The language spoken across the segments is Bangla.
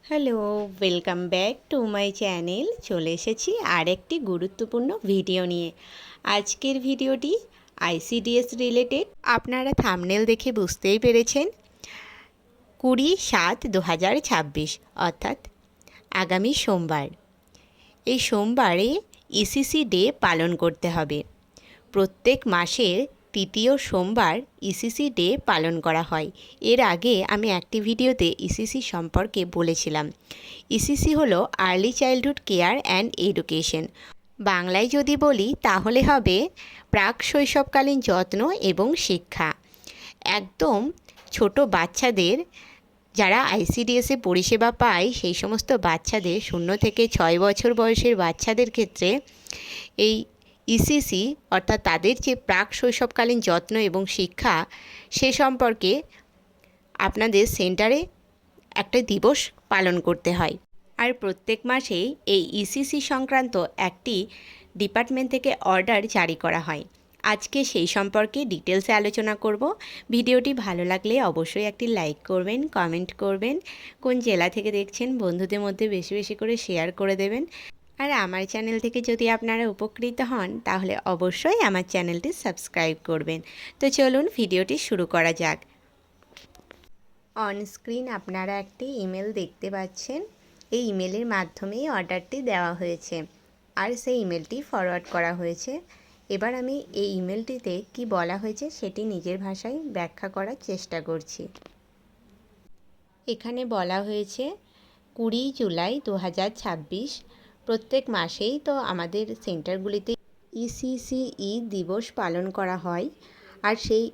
Hello, welcome back to my channel. চলে এসেছি আরেকটি গুরুত্বপূর্ণ ভিডিও নিয়ে। আজকের ভিডিওটি আইসিডিএস রিলেটেড। আপনারা থাম্বনেল দেখে বুঝতেই পেরেছেন। 20/7/2026 অর্থাৎ আগামী সোমবার। এই সোমবারে ইসিসি ডে পালন করতে হবে। প্রত্যেক মাসের তৃতীয় সোমবার ইসিসি ডে পালন করা হয়। এর আগে আমি একটি ভিডিওতে ইসিসি সম্পর্কে বলেছিলাম। ইসিসি হলো early childhood care and education. বাংলায় যদি বলি তাহলে হবে প্রাক শৈশবকালীন যত্ন এবং শিক্ষা। একদম ছোট বাচ্চাদের, যারা আইসিডিএসে পরিষেবা পায় সেই সমস্ত বাচ্চাদের, 0 থেকে 6 বছর বয়সের বাচ্চাদের ক্ষেত্রে এই ইসিসি অর্থাৎ তাদের যে প্রাক শৈশবকালীন যত্ন এবং শিক্ষা সে সম্পর্কে আপনাদের সেন্টারে একটা দিবস পালন করতে হয়। আর প্রত্যেক মাসেই এই ইসিসি সংক্রান্ত একটি ডিপার্টমেন্ট থেকে অর্ডার জারি করা হয়। আজকে সেই সম্পর্কে ডিটেলসে আলোচনা করব। ভিডিওটি ভালো লাগলে অবশ্যই একটি লাইক করবেন, কমেন্ট করবেন, কোন জেলা থেকে দেখছেন বন্ধুদের মধ্যে বেশি বেশি করে শেয়ার করে দেবেন। আর আমার চ্যানেল থেকে যদি আপনারা উপকৃত হন তাহলে অবশ্যই আমার চ্যানেলটি সাবস্ক্রাইব করবেন। তো চলুন ভিডিওটি শুরু করা যাক। অন স্ক্রিন আপনারা একটি ইমেল দেখতে পাচ্ছেন। এই ইমেলের মাধ্যমেই অর্ডারটি দেওয়া হয়েছে আর সেই ইমেলটি ফরওয়ার্ড করা হয়েছে। এবার আমি এই ইমেলটিতে কি বলা হয়েছে সেটি নিজের ভাষায় ব্যাখ্যা করার চেষ্টা করছি। এখানে বলা হয়েছে 20 জুলাই 2026। প্রত্যেক মাসেই তো আমাদের সেন্টারগুলিতে ইসিসিই দিবস পালন করা হয়। আর সেই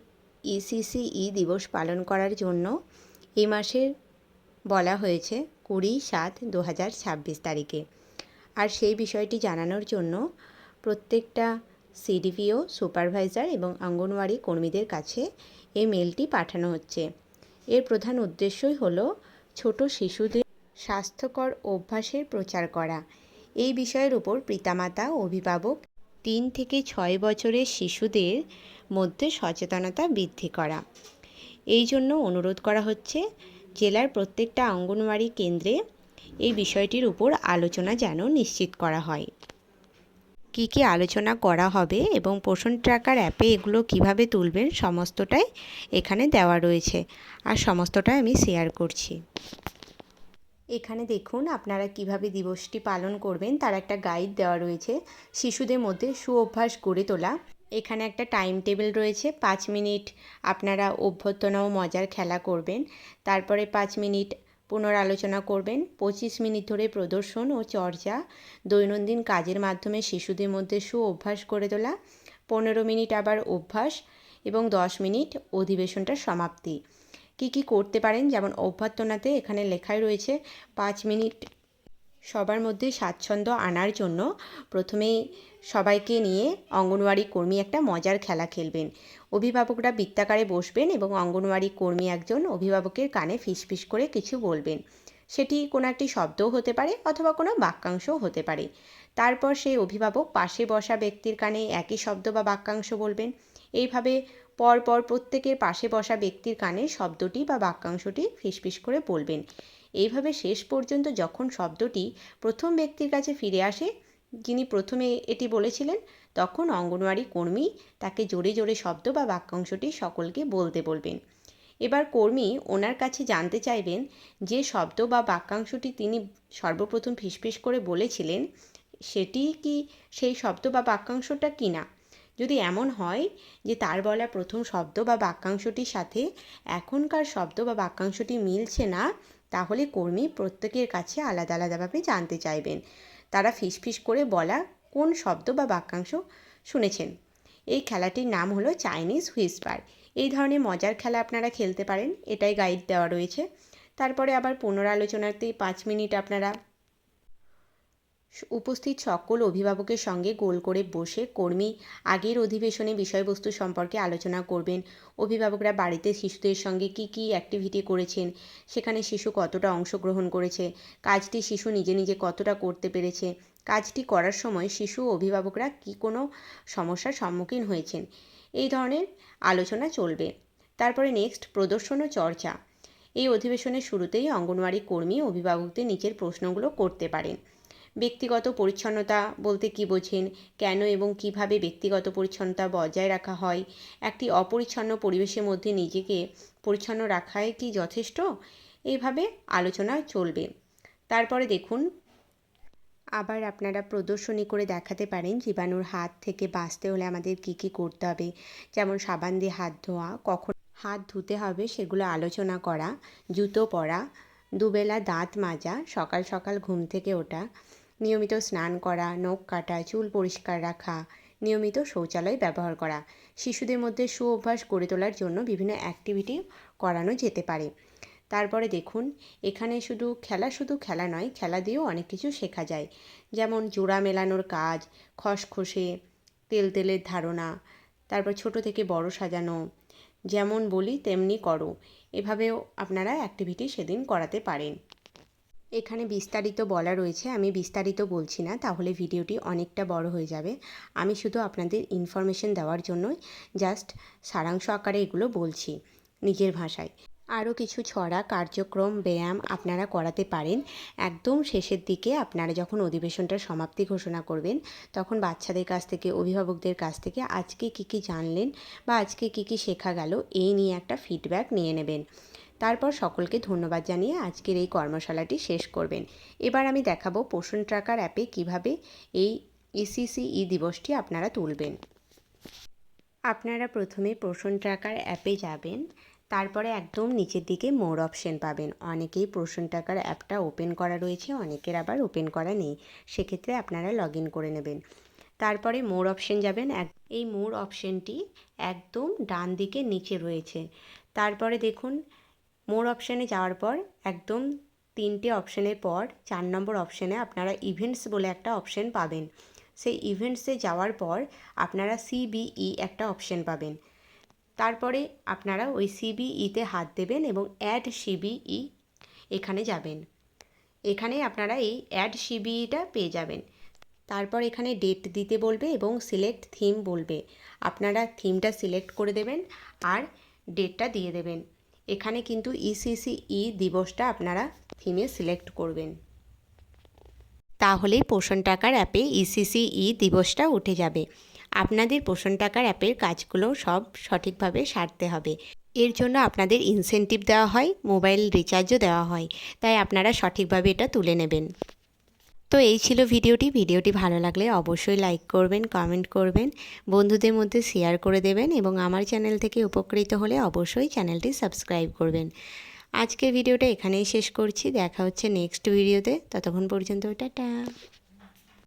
ইসিসিই দিবস পালন করার জন্য এই মাসের বলা হয়েছে 20/7/2026 তারিখে। আর সেই বিষয়টি জানানোর জন্য প্রত্যেকটা সিডিপিও, সুপারভাইজার এবং অঙ্গনওয়াড়ি কর্মীদের কাছে এই মেলটি পাঠানো হচ্ছে। এর প্রধান উদ্দেশ্যই হলো ছোট শিশুদের স্বাস্থ্যকর অভ্যাসের প্রচার করা। এই বিষয়ের উপর পিতামাতা, অভিভাবক, 3 থেকে 6 বছরের শিশুদের মধ্যে সচেতনতা বৃদ্ধি করা। এই জন্য অনুরোধ করা হচ্ছে জেলার প্রত্যেকটা অঙ্গনওয়াড়ি কেন্দ্রে এই বিষয়টির উপর আলোচনা যেন নিশ্চিত করা হয়। কী কী আলোচনা করা হবে এবং পোষণ ট্র্যাকার অ্যাপে এগুলো কিভাবে তুলবেন সমস্তটাই এখানে দেওয়া রয়েছে আর সমস্তটাই আমি শেয়ার করছি। এখানে দেখুন আপনারা কিভাবে দিবসটি পালন করবেন তার একটা গাইড দেওয়া রয়েছে। শিশুদের মধ্যে সুঅভ্যাস গড়ে তোলা। এখানে একটা টাইম টেবিল রয়েছে। 5 মিনিট আপনারা অভ্যর্থনা ও মজার খেলা করবেন, তারপরে 5 মিনিট পুনরালোচনা করবেন, 25 মিনিট ধরে প্রদর্শন ও চর্চা, দৈনন্দিন কাজের মাধ্যমে শিশুদের মধ্যে সুঅভ্যাস গড়ে তোলা, 15 মিনিট আবার অভ্যাস এবং 10 মিনিট অধিবেশনটার সমাপ্তি। কি কি করতে পারেন, যেমন অভ্যর্থনাতে এখানে লেখাই রয়েছে 5 মিনিট সবার মধ্যে স্বাচ্ছন্দ্য আনার জন্য প্রথমে সবাইকে নিয়ে অঙ্গনওয়াড়ি কর্মী একটা মজার খেলা খেলবেন। অভিভাবকরা বৃত্তাকারে বসবেন এবং অঙ্গনওয়াড়ি কর্মী একজন অভিভাবকের কানে ফিসফিস করে কিছু বলবেন। সেটি কোনো একটি শব্দও হতে পারে অথবা কোনো বাক্যাংশও হতে পারে। তারপর সেই অভিভাবক পাশে বসা ব্যক্তির কানে একই শব্দ বা বাক্যাংশ বলবেন। এইভাবে পরপর প্রত্যেকের পাশে বসা ব্যক্তির কানে শব্দটি বা বাক্যাংশটি ফিসফিস করে বলবেন। এইভাবে শেষ পর্যন্ত যখন শব্দটি প্রথম ব্যক্তির কাছে ফিরে আসে, যিনি প্রথমে এটি বলেছিলেন, তখন অঙ্গনওয়াড়ি কর্মী তাকে জোরে জোরে শব্দ বা বাক্যাংশটি সকলকে বলতে বলবেন। এবার কর্মী ওনার কাছে জানতে চাইবেন যে শব্দ বা বাক্যাংশটি তিনি সর্বপ্রথম ফিসফিস করে বলেছিলেন সেটি কি সেই শব্দ বা বাক্যাংশটা কি না। যদি এমন হয় যে তার বলা প্রথম শব্দ বা বাক্যাংশটির সাথে এখনকার শব্দ বা বাক্যাংশটি মিলছে না, তাহলে কর্মী প্রত্যেকের কাছে আলাদা আলাদাভাবে জানতে চাইবেন তারা ফিসফিস করে বলা কোন শব্দ বা বাক্যাংশ শুনেছেন। এই খেলাটির নাম হলো চাইনিজ হুইসপার। এই ধরনের মজার খেলা আপনারা খেলতে পারেন, এটাই গাইড দেওয়া রয়েছে। তারপরে আবার পুনরালোচনাতে 5 মিনিট আপনারা উপস্থিত সকল অভিভাবকের সঙ্গে গোল করে বসে কর্মী আগের অধিবেশনে বিষয়বস্তু সম্পর্কে আলোচনা করবেন। অভিভাবকরা বাড়িতে শিশুদের সঙ্গে কি কি অ্যাক্টিভিটি করেছেন, সেখানে শিশু কতটা অংশগ্রহণ করেছে, কাজটি শিশু নিজে নিজে কতটা করতে পেরেছে, কাজটি করার সময় শিশু ও অভিভাবকরা কি কোনো সমস্যার সম্মুখীন হয়েছেন, এই ধরনের আলোচনা চলবে। তারপরে নেক্সট প্রদর্শন ও চর্চা। এই অধিবেশনের শুরুতেই অঙ্গনওয়াড়ি কর্মী অভিভাবকদের নিচের প্রশ্নগুলো করতে পারেন। ব্যক্তিগত পরিচ্ছন্নতা বলতে কী বোঝেন, কেন এবং কিভাবে ব্যক্তিগত পরিচ্ছন্নতা বজায় রাখা হয়, একটি অপরিচ্ছন্ন পরিবেশের মধ্যে নিজেকে পরিচ্ছন্ন রাখাই কি যথেষ্ট, এইভাবে আলোচনা চলবে। তারপরে দেখুন, আবার আপনারা প্রদর্শনী করে দেখাতে পারেন জীবাণুর হাত থেকে বাঁচতে হলে আমাদের কী কী করতে হবে, যেমন সাবান দিয়ে হাত ধোয়া, কখন হাত ধুতে হবে সেগুলো আলোচনা করা, জুতো পরা, দুবেলা দাঁত মাজা, সকাল সকাল ঘুম থেকে ওঠা, নিয়মিত স্নান করা, নখ কাটা, চুল পরিষ্কার রাখা, নিয়মিত শৌচালয় ব্যবহার করা। শিশুদের মধ্যে সুঅভ্যাস গড়ে তোলার জন্য বিভিন্ন অ্যাক্টিভিটি করানো যেতে পারে। তারপরে দেখুন, এখানে শুধু খেলা নয়, খেলা দিয়েও অনেক কিছু শেখা যায়, যেমন জোড়া মেলানোর কাজ, খসখসে, তেলের ধারণা, তারপর ছোট থেকে বড় সাজানো, যেমন বলি তেমনি করো, এভাবেও আপনারা অ্যাক্টিভিটি সেদিন করাতে পারেন। এখানে বিস্তারিত বলা রয়েছে, আমি বিস্তারিত বলছি না, তাহলে ভিডিওটি অনেকটা বড় হয়ে যাবে। আমি শুধু আপনাদের ইনফরমেশন দেওয়ার জন্য জাস্ট সারাংশ আকারে এগুলো বলছি নিজের ভাষায়। আরও কিছু ছড়া, কার্যক্রম, ব্যায়াম আপনারা করাতে পারেন। একদম শেষের দিকে আপনারা যখন অধিবেশনটার সমাপ্তি ঘোষণা করবেন, তখন বাচ্চাদের কাছ থেকে, অভিভাবকদের কাছ থেকে আজকে কী কী জানলেন বা আজকে কী কী শেখা গেল এই নিয়ে একটা ফিডব্যাক নিয়ে নেবেন। তারপর সকলকে ধন্যবাদ জানিয়ে আজকের এই কর্মশালাটি শেষ করবেন। এবার আমি দেখাবো পোষণ ট্র্যাকার অ্যাপে কিভাবে এই ECCE দিবসটি আপনারা তুলবেন। আপনারা প্রথমে পোষণ ট্র্যাকার অ্যাপে যাবেন, তারপরে একদম নিচের দিকে মোর অপশন পাবেন। অনেকেই পোষণ ট্র্যাকার অ্যাপটা ওপেন করা রয়েছে, অনেকের আবার ওপেন করা নেই, সেক্ষেত্রে আপনারা লগ ইন করে নেবেন। তারপরে মোর অপশন যাবেন, এই মোর অপশনটি একদম ডান দিকে নিচে রয়েছে। তারপরে দেখুন, মোর অপশানে যাওয়ার পর একদম 3টে অপশানের পর 4 নম্বর অপশানে আপনারা ইভেন্টস বলে একটা অপশান পাবেন। সেই ইভেন্টসে যাওয়ার পর আপনারা CBE একটা অপশান পাবেন। তারপরে আপনারা ওই CBEতে হাত দেবেন এবং অ্যাড CBE এখানে যাবেন। এখানে আপনারা এই অ্যাড CBEটা পেয়ে যাবেন। তারপর এখানে ডেট দিতে বলবে এবং সিলেক্ট থিম বলবে। আপনারা থিমটা সিলেক্ট করে দেবেন আর ডেটটা দিয়ে দেবেন। এখানে কিন্তু ECCE দিবসটা আপনারা থিমে সিলেক্ট করবেন, তাহলেই পোষণ ট্র্যাকার অ্যাপে ECCE দিবসটা উঠে যাবে। আপনাদের পোষণ ট্র্যাকার অ্যাপের কাজগুলো সব সঠিকভাবে সারতে হবে। এর জন্য আপনাদের ইনসেনটিভ দেওয়া হয়, মোবাইল রিচার্জও দেওয়া হয়, তাই আপনারা সঠিকভাবে এটা তুলে নেবেন। তো এই ছিল ভিডিওটি ভালো লাগলে অবশ্যই লাইক করবেন, কমেন্ট করবেন, বন্ধুদের মধ্যে শেয়ার করে দেবেন এবং আমার চ্যানেল থেকে উপকৃত হলে অবশ্যই চ্যানেলটি সাবস্ক্রাইব করবেন। আজকের ভিডিওটা এখানেই শেষ করছি, দেখা হচ্ছে নেক্সট ভিডিওতে, ততক্ষণ পর্যন্ত টাটা।